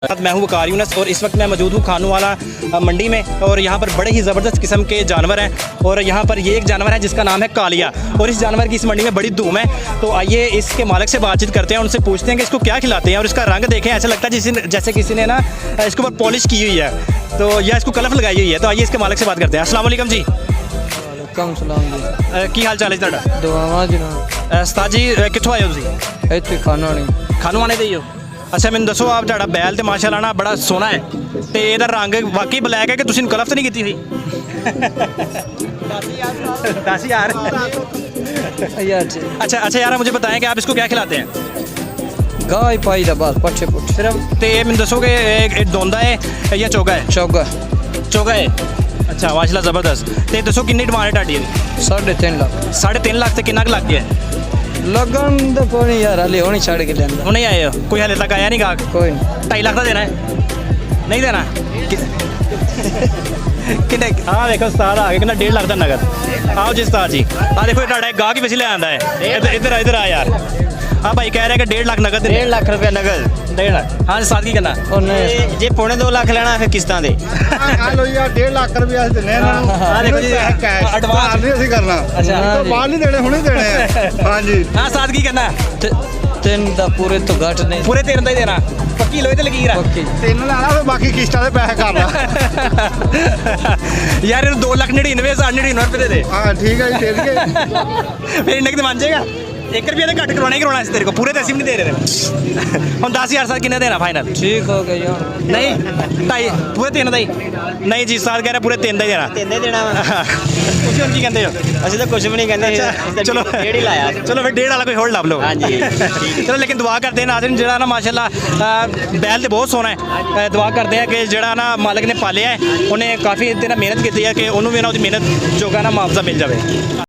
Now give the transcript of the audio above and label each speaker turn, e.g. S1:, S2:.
S1: मैं हूँ वकार यूनस और इस वक्त मैं मौजूद हूँ खानूवाला मंडी में और यहाँ पर बड़े ही ज़बरदस्त किस्म के जानवर हैं और यहाँ पर ये एक जानवर है जिसका नाम है कालिया और इस जानवर की इस मंडी में बड़ी धूम है। तो आइए इसके मालिक से बातचीत करते हैं, उनसे पूछते हैं कि इसको क्या खिलाते हैं और इसका रंग देखें, ऐसा लगता है जैसे किसी ने ना इसके ऊपर पॉलिश की हुई है तो या इसको कलफ लगाई हुई है। तो आइए इसके मालिक से बात करते हैं। अस्सलाम वालेकुम जी।
S2: कम सलाम जी।
S1: की हाल चाल है ਤੁਹਾਡਾ?
S2: दुआवां जनाब।
S1: उस्ताद जी कित्थों आए हो ਤੁਸੀਂ?
S2: ਇੱਥੇ ਖਾਣਾ ਨਹੀਂ
S1: खानू आने दे हो? अच्छा मैंने दसो आप ਤੁਹਾਡਾ बैल तो माशाअल्लाह ना बड़ा सोहना है तो ਇਹਦਾ रंग वाकई ब्लैक है कि ਤੁਸੀਂ कलफ तो नहीं की हुई? 10,000
S2: यार जी।
S1: अच्छा यार मुझे बताएं कि आप इसको क्या खिलाते हैं?
S2: गाय पाई दा बस पट्ठे पुट्ठे
S1: सिर्फ तो ये मैंने दसो कि एक दोंदा है या चोगा है?
S2: चौगा
S1: चोगा है। अच्छा माशाल्लाह ज़बरदस्त। तो दसो कितनी डिमांड है ਤੁਹਾਡੀ?
S2: 3.5 लाख।
S1: 3.5 लाख से कितना लग गया?
S2: लगन तो कोई नहीं यार, हाले होनी छड़ के लेंदा।
S1: वो नहीं आए हो? कोई हाले तक आया नहीं गाहक?
S2: कोई नहीं।
S1: 2.5 लाख का देना है? नहीं देना? कितने? हाँ देखो उस्ताद आ गए कितना 1.5 लाख का नगद। आओ जी उस्ताद जी। हाँ देखो ਤੁਹਾਡਾ गाहक ही वैसे ले आंदा है। इधर आ यार। हाँ भाई कह रहे हैं कि 1.5 लाख नगद।
S3: 1.5 लाख रुपया नगद।
S1: 1.5 लाख। हाँ उस्ताद की करना?
S3: जे पौने 2 लाख लेना फिर किस्तां दे।
S4: लो यार 1.5 लाख रुपया ਅਸੀਂ ਦਿੰਨੇ ਇਹਨਾਂ ਨੂੰ।
S1: हाँ देखो जी
S4: ਐਡਵਾਂਸ ਨਹੀਂ ਅਸੀਂ ਕਰਨਾ।
S1: अच्छा
S4: ਤੋਂ ਬਾਅਦ ਨਹੀਂ ਦੇਣੇ, ਹੁਣੇ ਦੇਣੇ ਆ। ਹਾਂਜੀ।
S1: हाँ उस्ताद की करना?
S2: 3 ਦਾ ਪੂਰੇ ਤੋਂ ਘੱਟ ਨਹੀਂ।
S1: पूरे 13 का ही देना? पक्की लोहे ते लकीर है?
S2: पक्की।
S4: 3 ਲੈਣਾ ਫਿਰ ਬਾਕੀ ਕਿਸ਼ਤਾਂ ਦੇ ਪੈਸੇ ਕਰ ਲਾ।
S1: यार 2,99,99 रुपये दे दे।
S4: ਹਾਂ ਠੀਕ ਹੈ ਜੀ ਦੇ ਦਈਏ।
S1: फिर इन्ने की मान जाएगा? 1 रुपया तो घट करवाना ही करवाना तेरे को, पूरे तो नहीं दे रहे हम 10,000 साथ किन्ने देना फाइनल?
S2: ठीक हो गया यार।
S1: नहीं 2.5 पूरे 3 का ही नहीं जी साथ कह रहे पूरे 3 का ही देना।
S3: ਤਿੰਨੇ ਦੇਣਾ ਵਾ।
S1: ਤੁਸੀਂ ਹੁਣ ਕੀ ਕਹਿੰਦੇ ਹੋ?
S3: ਅਸੀਂ ਤਾਂ ਕੁਝ ਵੀ ਨਹੀਂ ਕਹਿੰਦੇ।
S1: चलो
S3: 1.5 ही ਲਾਇਆ।
S1: चलो फिर 1.5 वाला कोई होल्ड लब लो।
S3: हाँ जी।
S1: चलो लेकिन दुआ करते हैं नाज़रीन जरा ना माशाल्लाह बैल तो बहुत सोहना है। दुआ करते हैं कि जरा ना मालिक ने पालिया है उन्हें काफ़ी मेहनत की है कि उन्होंने भी ना उसकी मेहनत जोगा ना मुआवजा मिल जाए।